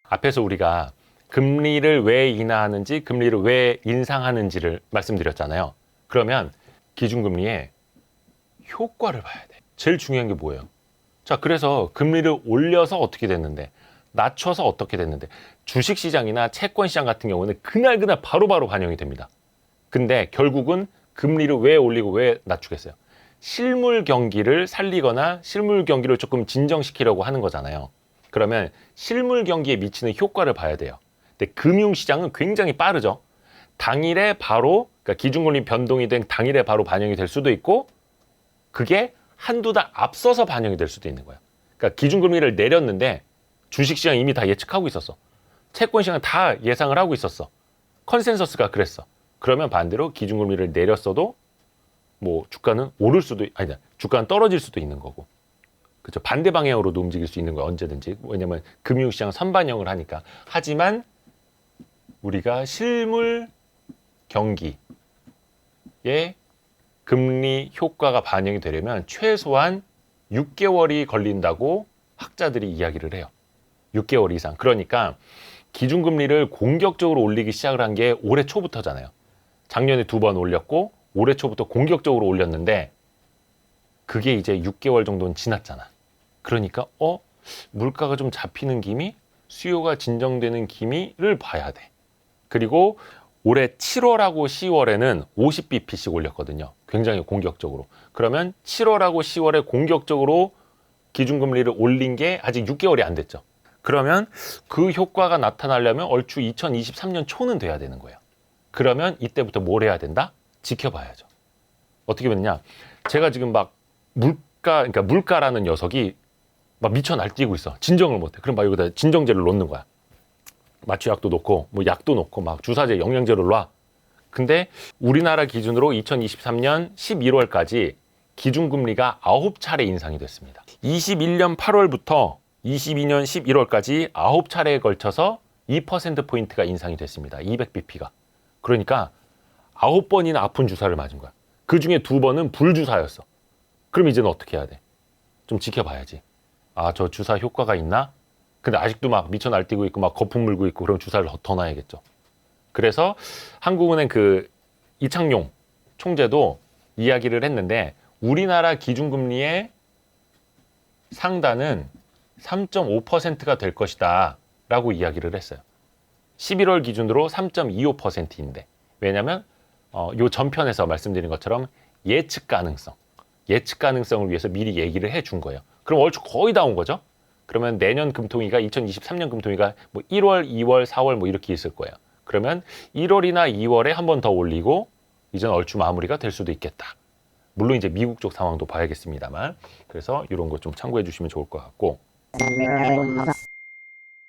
앞에서 우리가 금리를 왜 인하하는지, 금리를 왜 인상하는지를 말씀드렸잖아요. 그러면 기준금리의 효과를 봐야 돼. 제일 중요한 게 뭐예요? 자, 그래서 금리를 올려서 어떻게 됐는데, 낮춰서 어떻게 됐는데, 주식시장이나 채권시장 같은 경우는 그날 바로바로 반영이 됩니다. 근데 결국은 금리를 왜 올리고 왜 낮추겠어요? 실물 경기를 살리거나 실물 경기를 조금 진정시키려고 하는 거잖아요. 그러면 실물 경기에 미치는 효과를 봐야 돼요. 근데 금융시장은 굉장히 빠르죠. 당일에 바로, 그러니까 기준금리 변동이 된 당일에 바로 반영이 될 수도 있고, 그게 한두 달 앞서서 반영이 될 수도 있는 거예요. 그러니까 기준금리를 내렸는데 주식시장 이미 다 예측하고 있었어. 채권시장은 다 예상을 하고 있었어. 컨센서스가 그랬어. 그러면 반대로 기준금리를 내렸어도 뭐 주가는 오를 수도, 아니다, 주가는 떨어질 수도 있는 거고. 그렇죠. 반대 방향으로도 움직일 수 있는 거예요. 언제든지. 왜냐면 금융시장 선반영을 하니까. 하지만 우리가 실물 경기에 금리 효과가 반영이 되려면 최소한 6개월이 걸린다고 학자들이 이야기를 해요. 6개월 이상. 그러니까 기준금리를 공격적으로 올리기 시작을 한 게 올해 초부터잖아요. 작년에 2번 올렸고 올해 초부터 공격적으로 올렸는데 그게 이제 6개월 정도는 지났잖아. 그러니까 물가가 좀 잡히는 기미, 수요가 진정되는 기미를 봐야 돼. 그리고 올해 7월하고 10월에는 50bp씩 올렸거든요. 굉장히 공격적으로. 그러면 7월하고 10월에 공격적으로 기준금리를 올린 게 아직 6개월이 안 됐죠. 그러면 그 효과가 나타나려면 얼추 2023년 초는 돼야 되는 거예요. 그러면 이때부터 뭘 해야 된다? 지켜봐야죠. 어떻게 됐냐? 제가 지금 막 그러니까 물가라는 녀석이 막 미쳐 날뛰고 있어. 진정을 못해. 그럼 막 여기다 진정제를 놓는 거야. 마취약도 놓고, 뭐 약도 놓고, 막 주사제, 영양제를 놔. 근데 우리나라 기준으로 2023년 11월까지 기준금리가 9차례 인상이 됐습니다. 21년 8월부터 22년 11월까지 9차례에 걸쳐서 2%포인트가 인상이 됐습니다. 200bp가. 그러니까 9번이나 아픈 주사를 맞은 거야. 그 중에 2번은 불주사였어. 그럼 이제는 어떻게 해야 돼? 좀 지켜봐야지. 아, 저 주사 효과가 있나? 근데 아직도 막 미쳐 날뛰고 있고 막 거품 물고 있고 그럼 주사를 더 놔야겠죠. 그래서 한국은행 그 이창용 총재도 이야기를 했는데 우리나라 기준금리의 상단은 3.5%가 될 것이다 라고 이야기를 했어요. 11월 기준으로 3.25%인데 왜냐면 요 전편에서 말씀드린 것처럼 예측 가능성을 위해서 미리 얘기를 해준 거예요. 그럼 얼추 거의 다 온 거죠. 그러면 내년 금통위가 2023년 금통위가 뭐 1월, 2월, 4월 뭐 이렇게 있을 거예요. 그러면 1월이나 2월에 한 번 더 올리고 이제는 얼추 마무리가 될 수도 있겠다. 물론 이제 미국 쪽 상황도 봐야겠습니다만 그래서 이런 거 좀 참고해 주시면 좋을 것 같고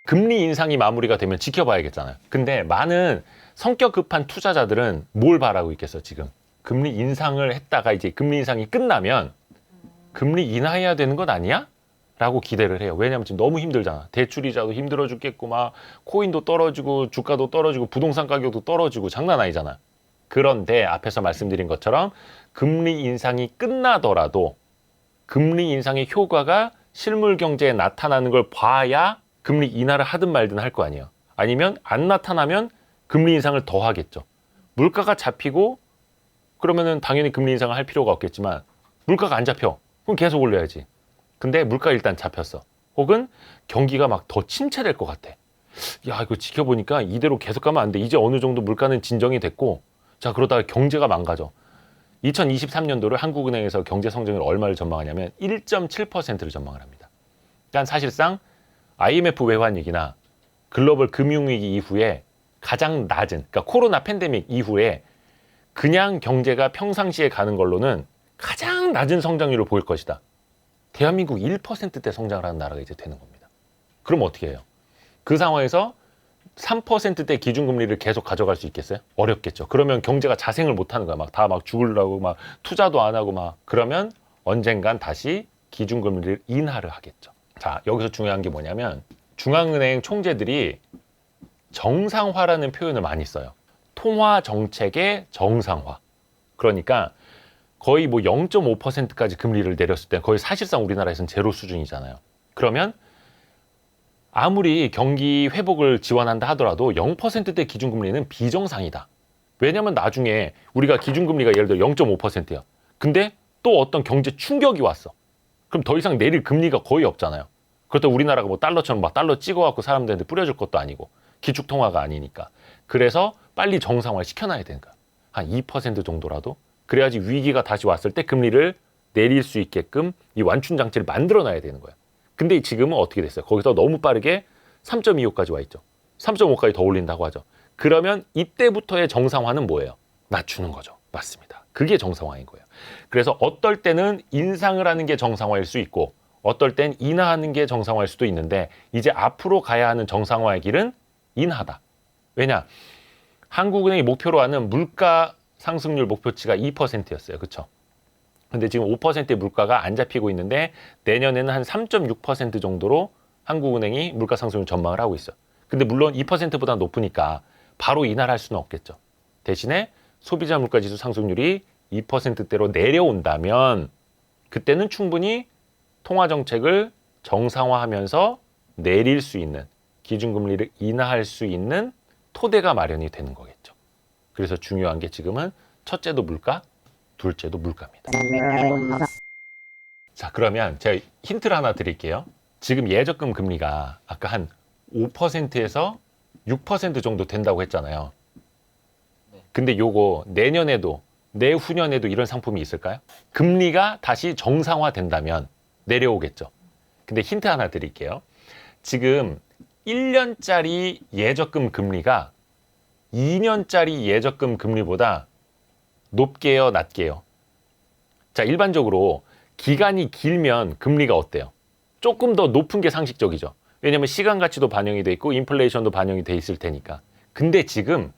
금리 인상이 마무리가 되면 지켜봐야겠잖아요. 근데 많은 성격 급한 투자자들은 뭘 바라고 있겠어 지금. 금리 인상을 했다가 이제 금리 인상이 끝나면 금리 인하해야 되는 것 아니야? 라고 기대를 해요. 왜냐면 지금 너무 힘들잖아. 대출이자도 힘들어 죽겠고 막 코인도 떨어지고 주가도 떨어지고 부동산 가격도 떨어지고 장난 아니잖아. 그런데 앞에서 말씀드린 것처럼 금리 인상이 끝나더라도 금리 인상의 효과가 실물 경제에 나타나는 걸 봐야 금리 인하를 하든 말든 할 거 아니에요. 아니면 안 나타나면 금리 인상을 더 하겠죠. 물가가 잡히고 그러면은 당연히 금리 인상을 할 필요가 없겠지만 물가가 안 잡혀. 그럼 계속 올려야지. 근데 물가 일단 잡혔어. 혹은 경기가 막 더 침체될 것 같아. 야, 이거 지켜보니까 이대로 계속 가면 안 돼. 이제 어느 정도 물가는 진정이 됐고 자, 그러다가 경제가 망가져. 2023년도를 한국은행에서 경제 성장률 얼마를 전망하냐면 1.7%를 전망을 합니다. 그러니까 사실상 IMF 외환위기나 글로벌 금융위기 이후에 가장 낮은, 그러니까 코로나 팬데믹 이후에 그냥 경제가 평상시에 가는 걸로는 가장 낮은 성장률을 보일 것이다. 대한민국 1%대 성장을 하는 나라가 이제 되는 겁니다. 그럼 어떻게 해요? 그 상황에서 3%대 기준금리를 계속 가져갈 수 있겠어요? 어렵겠죠. 그러면 경제가 자생을 못 하는 거야. 막 다 막 죽으려고 막 투자도 안 하고 막 그러면 언젠간 다시 기준금리를 인하를 하겠죠. 자, 여기서 중요한 게 뭐냐면 중앙은행 총재들이 정상화라는 표현을 많이 써요. 통화 정책의 정상화. 그러니까 거의 뭐 0.5%까지 금리를 내렸을 때 거의 사실상 우리나라에서는 제로 수준이잖아요. 그러면 아무리 경기 회복을 지원한다 하더라도 0%대 기준금리는 비정상이다. 왜냐하면 나중에 우리가 기준금리가 예를 들어 0.5%야. 근데 또 어떤 경제 충격이 왔어. 그럼 더 이상 내릴 금리가 거의 없잖아요. 그렇다고 우리나라가 뭐 달러처럼 막 달러 찍어갖고 사람들한테 뿌려줄 것도 아니고 기축통화가 아니니까. 그래서 빨리 정상화 시켜놔야 되는 거야. 한 2% 정도라도. 그래야지 위기가 다시 왔을 때 금리를 내릴 수 있게끔 이 완충 장치를 만들어놔야 되는 거야. 근데 지금은 어떻게 됐어요? 거기서 너무 빠르게 3.25까지 와 있죠. 3.5까지 더 올린다고 하죠. 그러면 이때부터의 정상화는 뭐예요? 낮추는 거죠. 맞습니다. 그게 정상화인 거예요. 그래서 어떨 때는 인상을 하는 게 정상화일 수 있고 어떨 땐 인하하는 게 정상화일 수도 있는데 이제 앞으로 가야 하는 정상화의 길은 인하다. 왜냐? 한국은행이 목표로 하는 물가 상승률 목표치가 2%였어요. 그렇죠? 근데 지금 5%의 물가가 안 잡히고 있는데 내년에는 한 3.6% 정도로 한국은행이 물가 상승률 전망을 하고 있어요. 근데 물론 2%보다 높으니까 바로 인하를 할 수는 없겠죠. 대신에 소비자 물가지수 상승률이 2%대로 내려온다면 그때는 충분히 통화정책을 정상화하면서 내릴 수 있는 기준금리를 인하할 수 있는 토대가 마련이 되는 거겠죠. 그래서 중요한 게 지금은 첫째도 물가, 둘째도 물가입니다. 자, 그러면 제가 힌트를 하나 드릴게요. 지금 예적금 금리가 아까 한 5%에서 6% 정도 된다고 했잖아요. 근데 요거 내년에도 내후년에도 이런 상품이 있을까요? 금리가 다시 정상화된다면 내려오겠죠. 근데 힌트 하나 드릴게요. 지금 1년짜리 예적금 금리가 2년짜리 예적금 금리보다 높게요, 낮게요? 자, 일반적으로 기간이 길면 금리가 어때요? 조금 더 높은 게 상식적이죠. 왜냐면 시간 가치도 반영이 돼 있고 인플레이션도 반영이 돼 있을 테니까. 근데 지금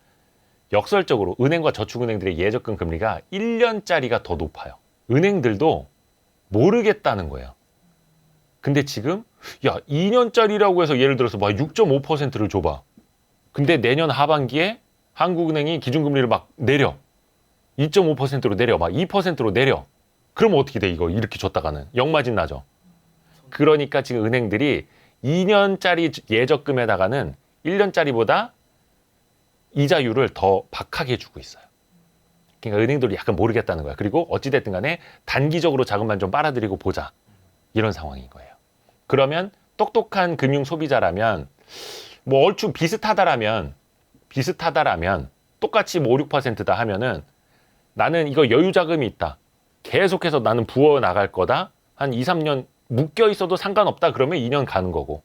역설적으로 은행과 저축은행들의 예적금 금리가 1년짜리가 더 높아요. 은행들도 모르겠다는 거예요. 근데 지금 2년짜리라고 해서 예를 들어서 막 6.5%를 줘봐. 근데 내년 하반기에 한국은행이 기준금리를 막 내려. 2.5%로 내려. 막 2%로 내려. 그럼 어떻게 돼 이거 이렇게 줬다가는. 역마진 나죠. 그러니까 지금 은행들이 2년짜리 예적금에다가는 1년짜리보다 이자율을 더 박하게 주고 있어요. 그러니까 은행들이 약간 모르겠다는 거야. 그리고 어찌됐든 간에 단기적으로 자금만 좀 빨아들이고 보자. 이런 상황인 거예요. 그러면 똑똑한 금융 소비자라면 뭐 얼추 비슷하다라면 똑같이 뭐 5, 6%다 하면은 나는 이거 여유 자금이 있다. 계속해서 나는 부어 나갈 거다. 한 2, 3년 묶여 있어도 상관없다. 그러면 2년 가는 거고.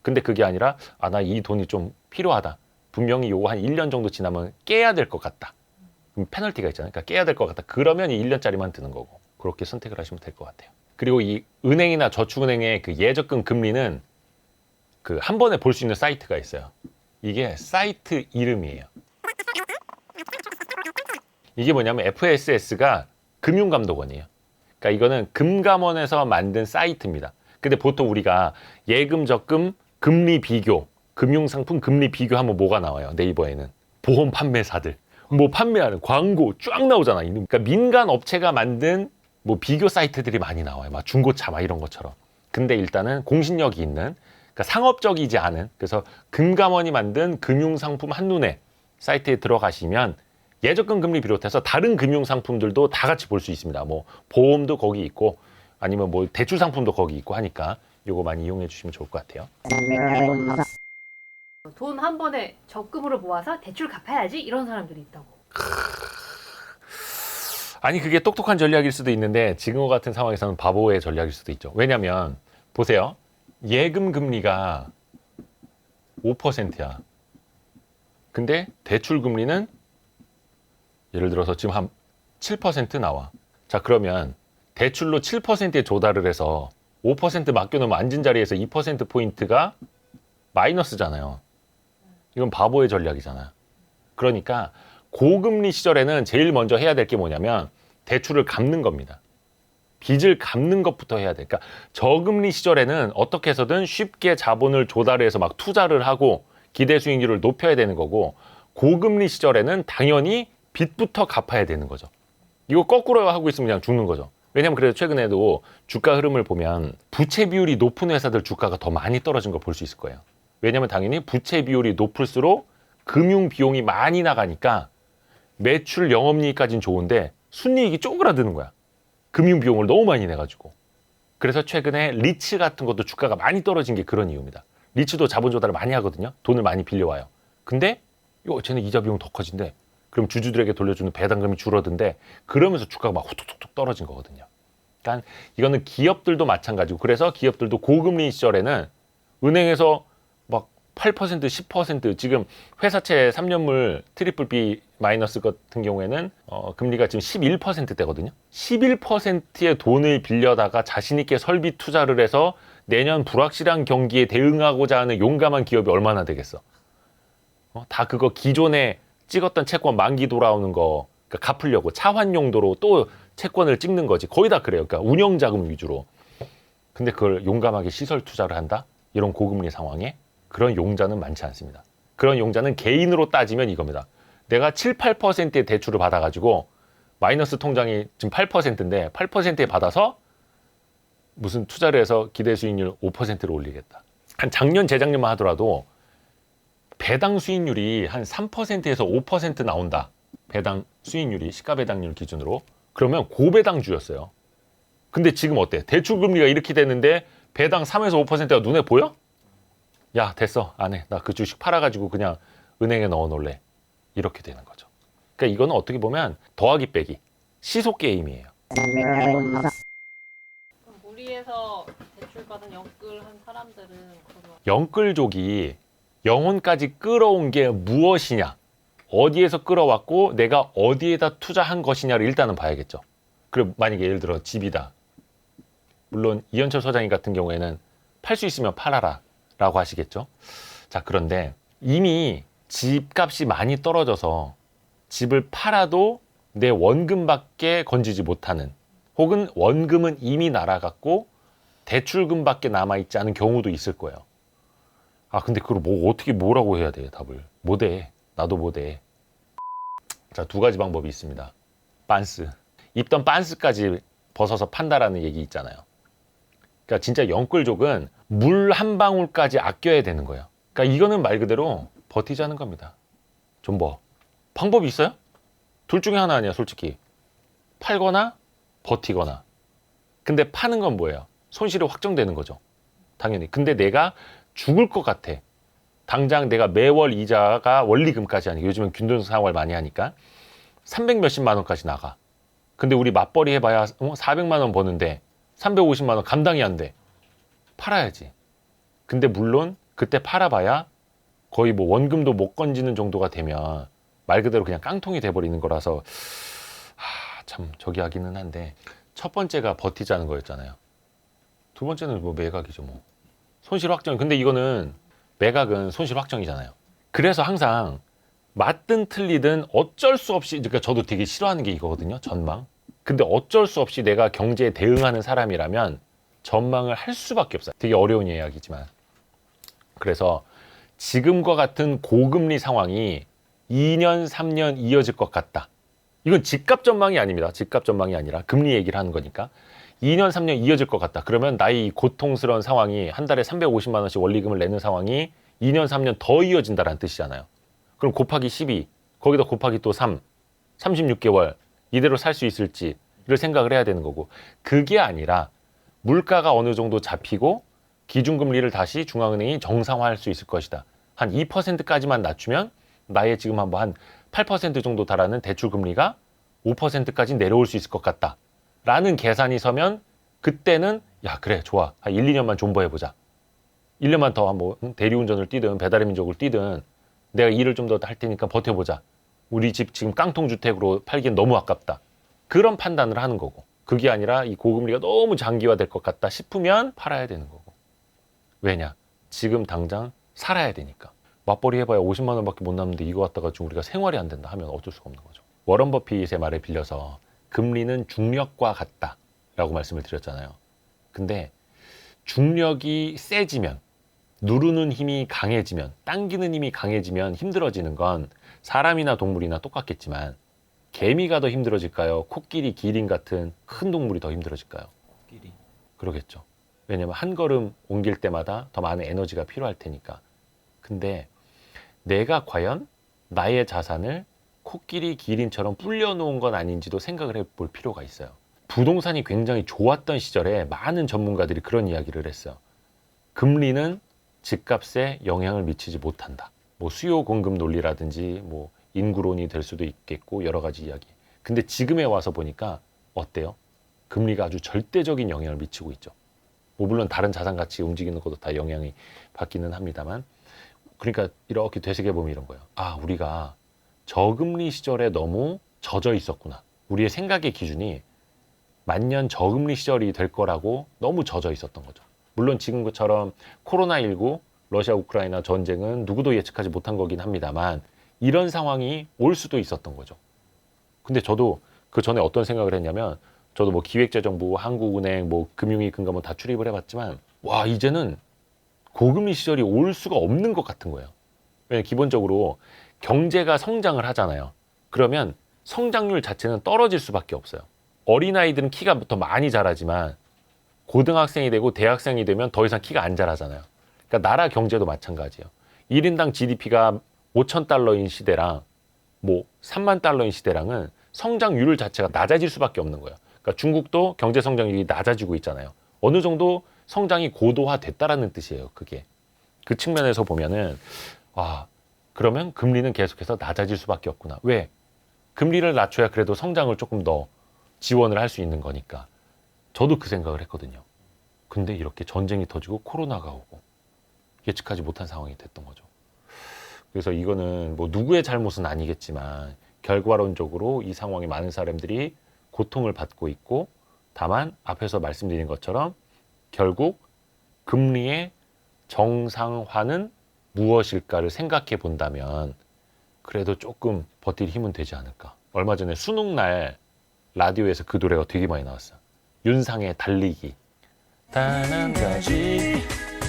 근데 그게 아니라 나 이 돈이 좀 필요하다. 분명히 요거 한 1년 정도 지나면 깨야 될 것 같다. 그럼 페널티가 있잖아요. 그러니까 깨야 될 것 같다. 그러면 이 1년짜리만 드는 거고. 그렇게 선택을 하시면 될 것 같아요. 그리고 이 은행이나 저축은행의 그 예적금 금리는 그 한 번에 볼 수 있는 사이트가 있어요. 이게 사이트 이름이에요. 이게 뭐냐면 FSS가 금융감독원이에요. 그러니까 이거는 금감원에서 만든 사이트입니다. 근데 보통 우리가 예금, 적금, 금리 비교, 금융상품 금리 비교하면 뭐가 나와요? 네이버에는 보험 판매사들 뭐 판매하는 광고 쫙 나오잖아. 그러니까 민간 업체가 만든 뭐 비교 사이트들이 많이 나와요. 막 중고차 막 이런 것처럼. 근데 일단은 공신력이 있는, 그러니까 상업적이지 않은, 그래서 금감원이 만든 금융상품 한눈에 사이트에 들어가시면 예적금 금리 비롯해서 다른 금융상품들도 다 같이 볼 수 있습니다. 뭐 보험도 거기 있고 아니면 뭐 대출 상품도 거기 있고 하니까 요거 많이 이용해 주시면 좋을 것 같아요. 돈 한 번에 적금으로 모아서 대출 갚아야지 이런 사람들이 있다고. 아니 그게 똑똑한 전략일 수도 있는데 지금 같은 상황에서는 바보의 전략일 수도 있죠. 왜냐면 보세요. 예금 금리가 5%야. 근데 대출 금리는 예를 들어서 지금 한 7% 나와. 자, 그러면 대출로 7%에 조달을 해서 5% 맡겨놓으면 앉은 자리에서 2%포인트가 마이너스잖아요. 이건 바보의 전략이잖아. 그러니까 고금리 시절에는 제일 먼저 해야 될 게 뭐냐면 대출을 갚는 겁니다. 빚을 갚는 것부터 해야 돼. 그러니까 저금리 시절에는 어떻게 해서든 쉽게 자본을 조달해서 막 투자를 하고 기대 수익률을 높여야 되는 거고, 고금리 시절에는 당연히 빚부터 갚아야 되는 거죠. 이거 거꾸로 하고 있으면 그냥 죽는 거죠. 왜냐면 그래도 최근에도 주가 흐름을 보면 부채 비율이 높은 회사들 주가가 더 많이 떨어진 걸 볼 수 있을 거예요. 왜냐면 당연히 부채 비율이 높을수록 금융 비용이 많이 나가니까 매출 영업이익까지는 좋은데 순이익이 쪼그라드는 거야. 금융 비용을 너무 많이 내가지고. 그래서 최근에 리츠 같은 것도 주가가 많이 떨어진 게 그런 이유입니다. 리츠도 자본 조달을 많이 하거든요. 돈을 많이 빌려와요. 근데 이거 쟤는 이자 비용 더 커진대. 그럼 주주들에게 돌려주는 배당금이 줄어든대. 그러면서 주가가 막 후툭툭 떨어진 거거든요. 그러니까 이거는 기업들도 마찬가지고, 그래서 기업들도 고금리 시절에는 은행에서 막 8%, 10% 지금 회사채 3년물 트리플 B 마이너스 같은 경우에는 금리가 지금 11%대거든요. 11%의 돈을 빌려다가 자신 있게 설비 투자를 해서 내년 불확실한 경기에 대응하고자 하는 용감한 기업이 얼마나 되겠어. 다 그거 기존에 찍었던 채권 만기 돌아오는 거 그러니까 갚으려고 차환 용도로 또 채권을 찍는 거지. 거의 다 그래요. 그러니까 운영 자금 위주로. 근데 그걸 용감하게 시설 투자를 한다? 이런 고금리 상황에 그런 용자는 많지 않습니다. 그런 용자는 개인으로 따지면 이겁니다. 내가 7, 8%의 대출을 받아가지고 마이너스 통장이 지금 8%인데 8%에 받아서 무슨 투자를 해서 기대 수익률 5%로 올리겠다. 한 작년, 재작년만 하더라도 배당 수익률이 한 3%에서 5% 나온다. 배당 수익률이 시가 배당률 기준으로. 그러면 고배당주였어요. 근데 지금 어때? 대출 금리가 이렇게 됐는데 배당 3에서 5%가 눈에 보여? 야, 됐어. 안 해. 나 그 주식 팔아가지고 그냥 은행에 넣어 놓을래. 이렇게 되는 거죠. 그러니까 이거는 어떻게 보면 더하기 빼기. 시소 게임이에요. 그럼 무리해서 대출받은 영끌한 사람들은 그러면 영끌족이 영혼까지 끌어온 게 무엇이냐, 어디에서 끌어왔고 내가 어디에다 투자한 것이냐를 일단은 봐야겠죠. 그리고 만약에 예를 들어 집이다. 물론 이현철 소장님 같은 경우에는 팔 수 있으면 팔아라 라고 하시겠죠. 자, 그런데 이미 집값이 많이 떨어져서 집을 팔아도 내 원금밖에 건지지 못하는, 혹은 원금은 이미 날아갔고 대출금밖에 남아있지 않은 경우도 있을 거예요. 아, 근데 그걸 어떻게 뭐라고 해야 돼, 답을. 못해. 나도 못해. 자, 두 가지 방법이 있습니다. 빤스. 입던 빤스까지 벗어서 판다라는 얘기 있잖아요. 그러니까 진짜 영끌족은 물 한 방울까지 아껴야 되는 거예요. 그러니까 이거는 말 그대로 버티자는 겁니다. 좀 뭐. 방법이 있어요? 둘 중에 하나 아니야, 솔직히. 팔거나 버티거나. 근데 파는 건 뭐예요? 손실이 확정되는 거죠. 당연히. 근데 내가 죽을 것 같아. 당장 내가 매월 이자가 원리금까지 하니까, 요즘은 균등상환을 많이 하니까 300 몇십만 원까지 나가. 근데 우리 맞벌이 해봐야 400만 원 버는데 350만 원 감당이 안 돼. 팔아야지. 근데 물론 그때 팔아봐야 거의 뭐 원금도 못 건지는 정도가 되면 말 그대로 그냥 깡통이 돼버리는 거라서 참 저기 하기는 한데, 첫 번째가 버티자는 거였잖아요. 두 번째는 뭐 매각이죠 뭐. 손실 확정. 근데 이거는 매각은 손실 확정이잖아요. 그래서 항상 맞든 틀리든 어쩔 수 없이, 그러니까 저도 되게 싫어하는 게 이거거든요, 전망. 근데 어쩔 수 없이 내가 경제에 대응하는 사람이라면 전망을 할 수밖에 없어요. 되게 어려운 이야기지만. 그래서 지금과 같은 고금리 상황이 2년, 3년 이어질 것 같다. 이건 집값 전망이 아닙니다. 집값 전망이 아니라 금리 얘기를 하는 거니까. 2년, 3년 이어질 것 같다. 그러면 나의 이 고통스러운 상황이, 한 달에 350만 원씩 원리금을 내는 상황이 2년, 3년 더 이어진다는 뜻이잖아요. 그럼 곱하기 12, 거기다 곱하기 또 3, 36개월 이대로 살 수 있을지를 생각을 해야 되는 거고, 그게 아니라 물가가 어느 정도 잡히고 기준금리를 다시 중앙은행이 정상화할 수 있을 것이다. 한 2%까지만 낮추면 나의 지금 한 8% 정도 달하는 대출금리가 5%까지 내려올 수 있을 것 같다. 라는 계산이 서면 그때는 야, 그래, 좋아. 한 1, 2년만 존버해보자. 1년만 더 뭐 대리운전을 뛰든 배달의 민족을 뛰든 내가 일을 좀 더 할 테니까 버텨보자. 우리 집 지금 깡통주택으로 팔기엔 너무 아깝다. 그런 판단을 하는 거고, 그게 아니라 이 고금리가 너무 장기화될 것 같다 싶으면 팔아야 되는 거고. 왜냐? 지금 당장 살아야 되니까. 맞벌이 해봐야 50만 원밖에 못 남는데 이거 갖다가 지금 우리가 생활이 안 된다 하면 어쩔 수가 없는 거죠. 워런 버핏의 말에 빌려서 금리는 중력과 같다 라고 말씀을 드렸잖아요. 근데 중력이 세지면, 누르는 힘이 강해지면, 당기는 힘이 강해지면 힘들어지는 건 사람이나 동물이나 똑같겠지만 개미가 더 힘들어질까요? 코끼리, 기린 같은 큰 동물이 더 힘들어질까요? 코끼리. 그러겠죠. 왜냐면 한 걸음 옮길 때마다 더 많은 에너지가 필요할 테니까. 근데 내가 과연 나의 자산을 코끼리, 기린처럼 불려놓은 건 아닌지도 생각을 해볼 필요가 있어요. 부동산이 굉장히 좋았던 시절에 많은 전문가들이 그런 이야기를 했어요. 금리는 집값에 영향을 미치지 못한다. 뭐 수요 공급 논리라든지 뭐 인구론이 될 수도 있겠고 여러 가지 이야기. 근데 지금에 와서 보니까 어때요? 금리가 아주 절대적인 영향을 미치고 있죠. 뭐 물론 다른 자산 가치 움직이는 것도 다 영향이 받기는 합니다만, 그러니까 이렇게 되새겨 보면 이런 거예요. 아, 우리가 저금리 시절에 너무 젖어 있었구나. 우리의 생각의 기준이 만년 저금리 시절이 될 거라고 너무 젖어 있었던 거죠. 물론 지금처럼 코로나19, 러시아 우크라이나 전쟁은 누구도 예측하지 못한 거긴 합니다만 이런 상황이 올 수도 있었던 거죠. 근데 저도 그 전에 어떤 생각을 했냐면, 저도 뭐 기획재정부, 한국은행, 뭐 금융위, 금감원 다 출입을 해봤지만, 와, 이제는 고금리 시절이 올 수가 없는 것 같은 거예요. 왜냐면 기본적으로 경제가 성장을 하잖아요. 그러면 성장률 자체는 떨어질 수밖에 없어요. 어린아이들은 키가 더 많이 자라지만 고등학생이 되고 대학생이 되면 더 이상 키가 안 자라잖아요. 그러니까 나라 경제도 마찬가지예요. 1인당 GDP가 5,000달러인 시대랑 뭐 3만 달러인 시대랑은 성장률 자체가 낮아질 수밖에 없는 거예요. 그러니까 중국도 경제 성장률이 낮아지고 있잖아요. 어느 정도 성장이 고도화됐다라는 뜻이에요. 그게. 그 측면에서 보면은 와, 그러면 금리는 계속해서 낮아질 수밖에 없구나. 왜? 금리를 낮춰야 그래도 성장을 조금 더 지원을 할 수 있는 거니까. 저도 그 생각을 했거든요. 근데 이렇게 전쟁이 터지고 코로나가 오고 예측하지 못한 상황이 됐던 거죠. 그래서 이거는 뭐 누구의 잘못은 아니겠지만 결과론적으로 이 상황에 많은 사람들이 고통을 받고 있고, 다만 앞에서 말씀드린 것처럼 결국 금리의 정상화는 무엇일까를 생각해 본다면 그래도 조금 버틸 힘은 되지 않을까. 얼마 전에 수능날 라디오에서 그 노래가 되게 많이 나왔어요. 윤상의 달리기. 단 한 가지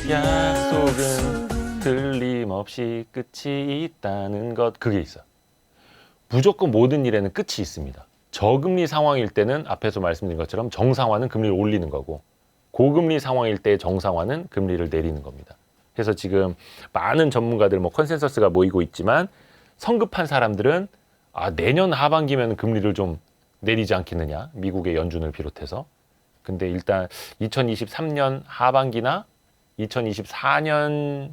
약속은 틀림없이 끝이 있다는 것. 그게 있어요. 무조건 모든 일에는 끝이 있습니다. 저금리 상황일 때는 앞에서 말씀드린 것처럼 정상화는 금리를 올리는 거고, 고금리 상황일 때 정상화는 금리를 내리는 겁니다. 그래서 지금 많은 전문가들 뭐 컨센서스가 모이고 있지만 성급한 사람들은 내년 하반기면 금리를 좀 내리지 않겠느냐, 미국의 연준을 비롯해서. 근데 일단 2023년 하반기나 2024년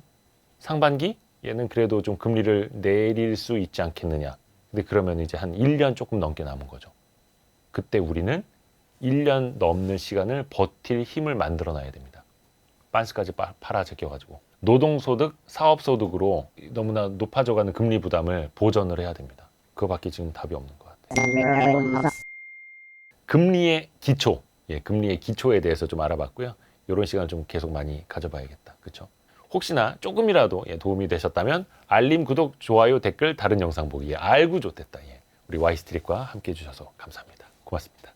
상반기 얘는 그래도 좀 금리를 내릴 수 있지 않겠느냐. 근데 그러면 이제 한 1년 조금 넘게 남은 거죠. 그때 우리는 1년 넘는 시간을 버틸 힘을 만들어 놔야 됩니다. 빤스까지 팔아 제껴가지고 노동소득, 사업소득으로 너무나 높아져가는 금리 부담을 보전을 해야 됩니다. 그거밖에 지금 답이 없는 것 같아요. 금리의 기초, 금리의 기초에 대해서 좀 알아봤고요. 이런 시간을 좀 계속 많이 가져봐야겠다. 그렇죠? 혹시나 조금이라도 도움이 되셨다면 알림, 구독, 좋아요, 댓글, 다른 영상 보기. 알고 좋댔다. 우리 Y스트릿과 함께 해주셔서 감사합니다. 고맙습니다.